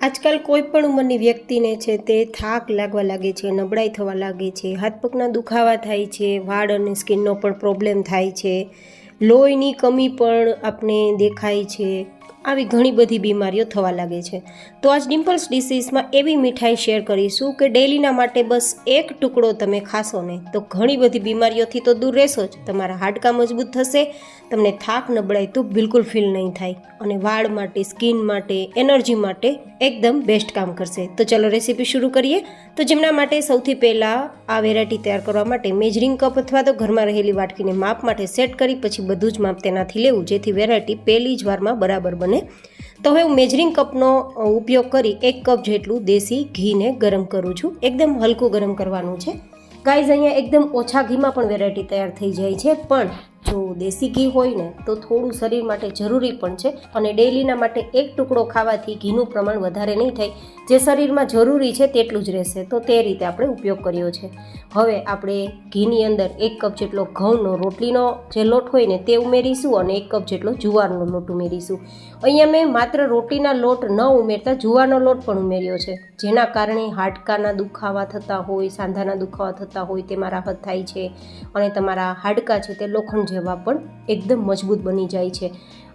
આજકાલ કોઈ પણ ઉંમરની વ્યક્તિને છે તે થાક લાગવા લાગે છે, નબળાઈ થવા લાગે છે, હાથ પગના દુખાવા થાય છે, વાળ અને સ્કિનનો પણ પ્રોબ્લેમ થાય છે, લોહીની કમી પણ આપણે દેખાય છે. આવી ઘણી બધી બીમારીઓ થવા લાગે છે. તો આજ ડિમ્પલ્સ ડિસીઝમાં એવી મીઠાઈ શેર કરીશું કે ડેલીના માટે બસ એક ટુકડો તમે ખાશો ને તો ઘણી બધી બીમારીઓથી તો દૂર રહેશો જ. તમારા હાડકાં મજબૂત થશે, તમને થાક નબળાઈ તો બિલકુલ ફીલ નહીં થાય અને વાળ માટે, સ્કિન માટે, એનર્જી માટે એકદમ બેસ્ટ કામ કરશે. તો ચલો રેસીપી શરૂ કરીએ. તો જેમના માટે સૌથી પહેલાં આ વેરાયટી તૈયાર કરવા માટે મેજરિંગ કપ અથવા તો ઘરમાં રહેલી વાટકીને માપ માટે સેટ કરી પછી બધું જ માપ તેનાથી લેવું જેથી વેરાયટી પહેલી જ વારમાં બરાબર બને. તો હવે હું મેજરિંગ કપનો ઉપયોગ કરી 1 કપ જેટલું દેશી ઘીને ગરમ કરું છું. એકદમ હલકું ગરમ કરવાનું છે. ગાઈઝ, અહીંયા એકદમ ઓછા ઘીમાં પણ વેરાયટી તૈયાર થઈ જાય છે, પણ જો દેશી ઘી હોય ને તો થોડું શરીર માટે જરૂરી પણ છે અને ડેલીના માટે એક ટુકડો ખાવાથી ઘીનું પ્રમાણ વધારે નહીં થાય, જે શરીરમાં જરૂરી છે તેટલું જ રહેશે. તો તે રીતે આપણે ઉપયોગ કર્યો છે. હવે આપણે ઘીની અંદર 1 કપ જેટલો ઘઉંનો રોટલીનો જે લોટ હોય ને તે ઉમેરીશું અને 1 કપ જેટલો જુવારનો લોટ ઉમેરીશું. અહીંયા મેં માત્ર રોટલીના લોટ ન ઉમેરતા જુવારનો લોટ પણ ઉમેર્યો છે, જેના કારણે હાડકાના દુખાવા થતા હોય, સાંધાના દુખાવા થતા હોય તેમાં રાહત થાય છે અને તમારા હાડકાં છે તે લોખંડ જેવા પણ એકદમ મજબૂત બની જાય છે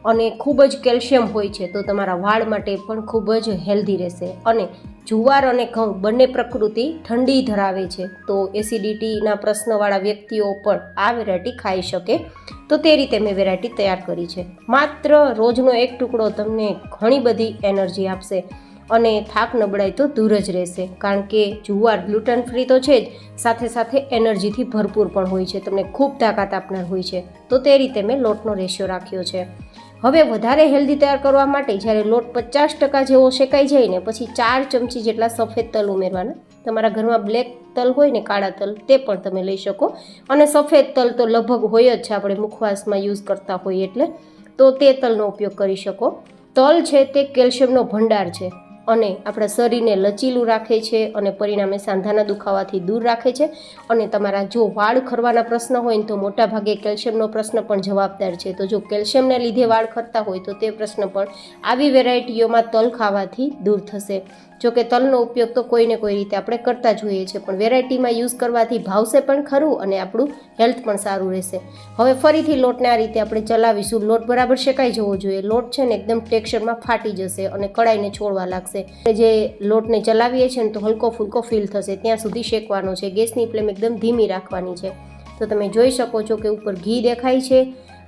અને ખૂબ જ કેલ્શિયમ હોય છે, તો તમારા વાળ માટે પણ ખૂબ જ હેલ્ધી રહેશે. અને જુવાર અને ઘઉં બંને પ્રકૃતિ ઠંડી ધરાવે છે, તો એસિડિટીના પ્રશ્નવાળા વ્યક્તિઓ પણ આ વેરાયટી ખાઈ શકે. તો તે રીતે મેં વેરાયટી તૈયાર કરી છે. માત્ર રોજનો એક ટુકડો તમને ઘણી બધી એનર્જી આપશે અને થાક નબળાઈ તો દૂર જ રહેશે, કારણ કે જુવાર ગ્લુટન ફ્રી તો છે જ, સાથે સાથે એનર્જીથી ભરપૂર પણ હોય છે, તમને ખૂબ તાકાત આપનાર હોય છે. તો તે રીતે મેં લોટનો રેશિયો રાખ્યો છે. હવે વધારે હેલ્ધી તૈયાર કરવા માટે જ્યારે લોટ 50% જેવો શેકાઈ જાય ને પછી 4 ચમચી જેટલા સફેદ તલ ઉમેરવાના. તમારા ઘરમાં બ્લેક તલ હોય ને, કાળા તલ, તે પણ તમે લઈ શકો અને સફેદ તલ તો લગભગ હોય જ છે, આપણે મુખવાસમાં યુઝ કરતા હોઈએ એટલે, તો તે તલનો ઉપયોગ કરી શકો. તલ છે તે કેલ્શિયમનો ભંડાર છે અને આપણા શરીરને લચીલું રાખે છે અને પરિણામે સાંધાના દુખાવાથી દૂર રાખે છે. અને તમારા જો વાળ ખરવાના પ્રશ્ન હોય ને તો મોટાભાગે કેલ્શિયમનો પ્રશ્ન પણ જવાબદાર છે. તો જો કેલ્શિયમને લીધે વાળ ખરતા હોય તો તે પ્રશ્ન પણ આવી વેરાયટીઓમાં તલ ખાવાથી દૂર થશે. જો કે તલનો ઉપયોગ તો કોઈને કોઈ રીતે આપણે કરતા જ હોઈએ છીએ, પણ વેરાયટીમાં યુઝ કરવાથી ભાવશે પણ ખરું અને આપણું હેલ્થ પણ સારું રહેશે. હવે ફરીથી લોટને આ રીતે આપણે ચલાવીશું. લોટ બરાબર શેકાઈ જવો જોઈએ. લોટ છે ને એકદમ ટેક્સચરમાં ફાટી જશે અને કડાઈને છોડવા લાગશે. જે લોટને ચલાવીએ છીએ ને તો હલકો ફૂલકો ફીલ થશે, ત્યાં સુધી શેકવાનો છે. ગેસની ફ્લેમ એકદમ ધીમી રાખવાની છે. તો તમે જોઈ શકો છો કે ઉપર ઘી દેખાય છે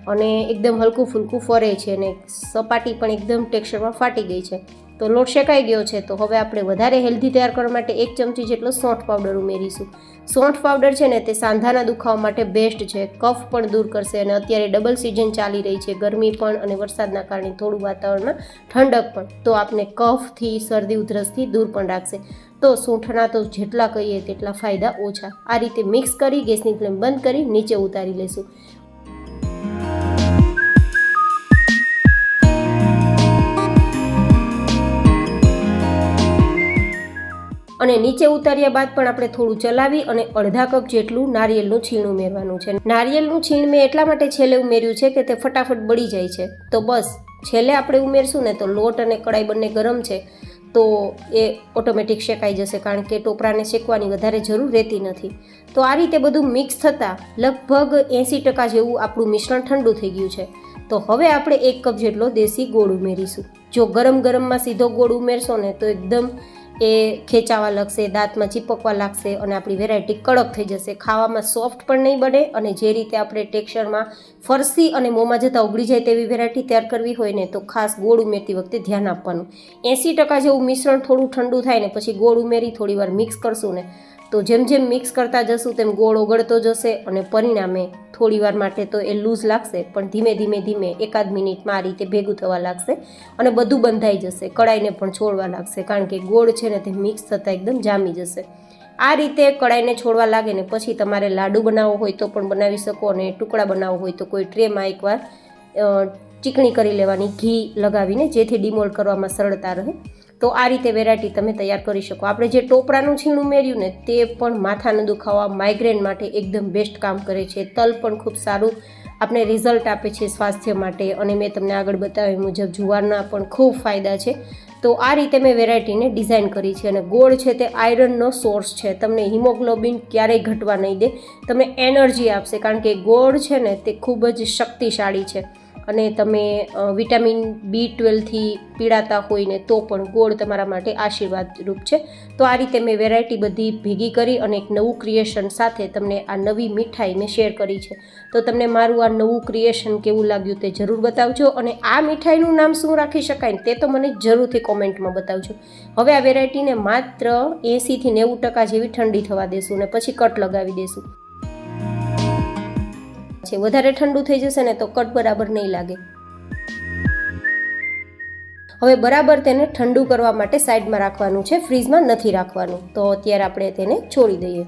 અને એકદમ હલકું ફૂલકું ફરે છે અને સપાટી પણ એકદમ ટેક્સચરમાં ફાટી ગઈ છે. તો લોટ શેકાઈ ગયો છે. તો હવે આપણે વધારે હેલ્ધી તૈયાર કરવા માટે 1 ચમચી જેટલો સੌંઠ પાવડર ઉમેરીશું. સૌંઠ પાવડર છે ને તે સાંધાના દુખાવા માટે બેસ્ટ છે, કફ પણ દૂર કરશે અને અત્યારે ડબલ સિઝન ચાલી રહી છે, ગરમી પણ અને વરસાદના કારણે થોડું વાતાવરણમાં ઠંડક પણ, તો આપણે કફથી, શરદી ઉધરસથી દૂર પણ રાખશે. તો સૂંઠના તો જેટલા કહીએ તેટલા ફાયદા ઓછા. આ રીતે મિક્સ કરી ગેસની ફ્લેમ બંધ કરી નીચે ઉતારી લઈશું. અને નીચે ઉતાર્યા બાદ પણ આપણે થોડું ચલાવી અને અડધા કપ જેટલું નારિયેળનું છીણ ઉમેરવાનું છે. નારિયેળનું છીણ મેં એટલા માટે છેલ્લે ઉમેર્યું છે કે તે ફટાફટ બળી જાય છે. તો બસ છેલ્લે આપણે ઉમેરશું ને તો લોટ અને કડાઈ બંને ગરમ છે તો એ ઓટોમેટિક શેકાઈ જશે, કારણ કે ટોપરાને શેકવાની વધારે જરૂર રહેતી નથી. તો આ રીતે બધું મિક્સ થતાં લગભગ 80% જેવું આપણું મિશ્રણ ઠંડુ થઈ ગયું છે. તો હવે આપણે 1 કપ જેટલો દેશી ગોળ ઉમેરીશું. જો ગરમ ગરમમાં સીધો ગોળ ઉમેરશો ને તો એકદમ એ ખેંચાવા લાગશે, દાંતમાં ચીપકવા લાગશે અને આપણી વેરાયટી કડક થઈ જશે. ખાવામાં સોફ્ટ પણ નહીં બને અને જે રીતે આપણે ટેક્સચરમાં ફરસી અને મોંમાં જતાં ઉગળી જાય તેવી વેરાયટી તૈયાર કરવી હોય ને તો ખાસ ગોળ ઉમેરતી વખતે ધ્યાન આપવાનું. 80% જેવું મિશ્રણ થોડું ઠંડુ થાય ને પછી ગોળ ઉમેરી થોડી વાર મિક્સ કરશું ને તો જેમ જેમ મિક્સ કરતા જશું તેમ ગોળ ઓગળતો જશે અને પરિણામે થોડી વાર માટે તો એ લૂઝ લાગશે, પણ ધીમે ધીમે 1-1 મિનિટમાં આ રીતે ભેગું થવા લાગશે અને બધું બંધાઈ જશે, કડાઈને પણ છોડવા લાગશે, કારણ કે ગોળ છે ને તે મિક્સ થતાં એકદમ જામી જશે. આ રીતે કડાઈને છોડવા લાગે ને પછી તમારે લાડુ બનાવવો હોય તો પણ બનાવી શકો અને ટુકડા બનાવવો હોય તો કોઈ ટ્રેમાં એકવાર ચીકણી કરી લેવાની ઘી લગાવીને, જેથી ડિમોલ્ડ કરવામાં સરળતા રહે. તો આ રીતે વેરાયટી તમે તૈયાર કરી શકો. આપણે જે ટોપરાનું છીણ ઉમેર્યું ને તે પણ માથાનો દુખાવા, માઇગ્રેન માટે એકદમ બેસ્ટ કામ કરે છે. તલ પણ ખૂબ સારું આપણે રિઝલ્ટ આપે છે સ્વાસ્થ્ય માટે અને મેં તમને આગળ બતાવ્યા મુજબ જુવારના પણ ખૂબ ફાયદા છે. તો આ રીતે મેં વેરાયટીને ડિઝાઇન કરી છે. અને ગોળ છે તે આયરનનો સોર્સ છે, તમને હિમોગ્લોબિન ક્યારેય ઘટવા નહીં દે, તમને એનર્જી આપશે. કારણ કે ગોળ છે ને તે ખૂબ જ શક્તિશાળી છે. અને તમે વિટામિન B12થી પીડાતા હોય ને તો પણ ગોળ તમારા માટે આશીર્વાદરૂપ છે. તો આ રીતે મેં વેરાયટી બધી ભેગી કરી અને એક નવું ક્રિએશન સાથે તમને આ નવી મીઠાઈ મેં શેર કરી છે. તો તમને મારું આ નવું ક્રિએશન કેવું લાગ્યું તે જરૂર બતાવજો. અને આ મીઠાઈનું નામ શું રાખી શકાય ને તે તો મને જરૂરથી કોમેન્ટમાં બતાવજો. હવે આ વેરાયટીને માત્ર 80થી 90% જેવી ઠંડી થવા દેશું ને પછી કટ લગાવી દેશું. વધારે ઠંડુ થઈ જશે ને તો કટ બરાબર નહીં લાગે. હવે બરાબર તેને ઠંડુ કરવા માટે સાઈડમાં રાખવાનું છે, ફ્રીજમાં નથી રાખવાનું. તો અત્યારે આપણે તેને છોડી દઈએ.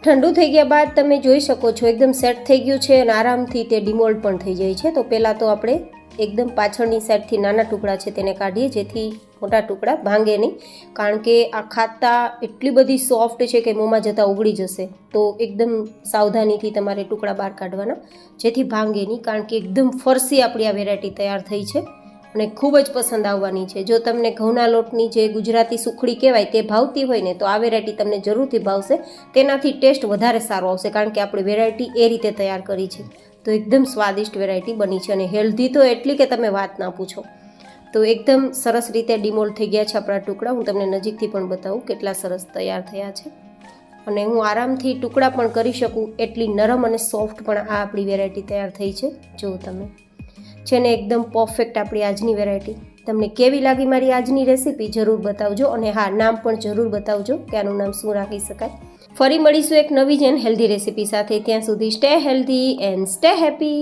ઠંડુ થઈ ગયા બાદ તમે જોઈ શકો છો એકદમ સેટ થઈ ગયું છે અને આરામથી તે ડિમોલ્ડ પણ થઈ જાય છે. તો પહેલાં તો આપણે એકદમ પાછળની સાઈડથી નાના ટુકડા છે તેને કાઢીએ, જેથી મોટા ટુકડા ભાંગે નહીં. કારણ કે આ ખાતા એટલી બધી સોફ્ટ છે કે મોંમાં જતાં ઉગળી જશે. તો એકદમ સાવધાનીથી તમારે ટુકડા બહાર કાઢવાના જેથી ભાંગે નહીં. કારણ કે એકદમ ફરસી આપણી આ વેરાયટી તૈયાર થઈ છે અને ખૂબ જ પસંદ આવવાની છે. જો તમને ઘઉંના લોટની જે ગુજરાતી સુખડી કહેવાય તે ભાવતી હોય ને તો આ વેરાયટી તમને જરૂરથી ભાવશે. તેનાથી ટેસ્ટ વધારે સારો આવશે કારણ કે આપણે વેરાયટી એ રીતે તૈયાર કરી છે. તો એકદમ સ્વાદિષ્ટ વેરાયટી બની છે અને હેલ્ધી તો એટલી કે તમે વાત ના પૂછો. તો એકદમ સરસ રીતે ડિમોલ્ડ થઈ ગયા છે આપણા ટુકડા. હું તમને નજીકથી પણ બતાવું કેટલા સરસ તૈયાર થયા છે. અને હું આરામથી ટુકડા પણ કરી શકું એટલી નરમ અને સોફ્ટ પણ આ આપણી વેરાયટી તૈયાર થઈ છે. જો તમે છે ને એકદમ પરફેક્ટ આપણી આજની વેરાયટી. તમને કેવી લાગી મારી આજની રેસીપી જરૂર બતાવજો. અને હા, નામ પણ જરૂર બતાવજો કે આનું નામ શું રાખી શકાય. ફરી મળીશું એક નવી જ એન્ડ હેલ્ધી રેસીપી સાથે. ત્યાં સુધી stay healthy and stay happy.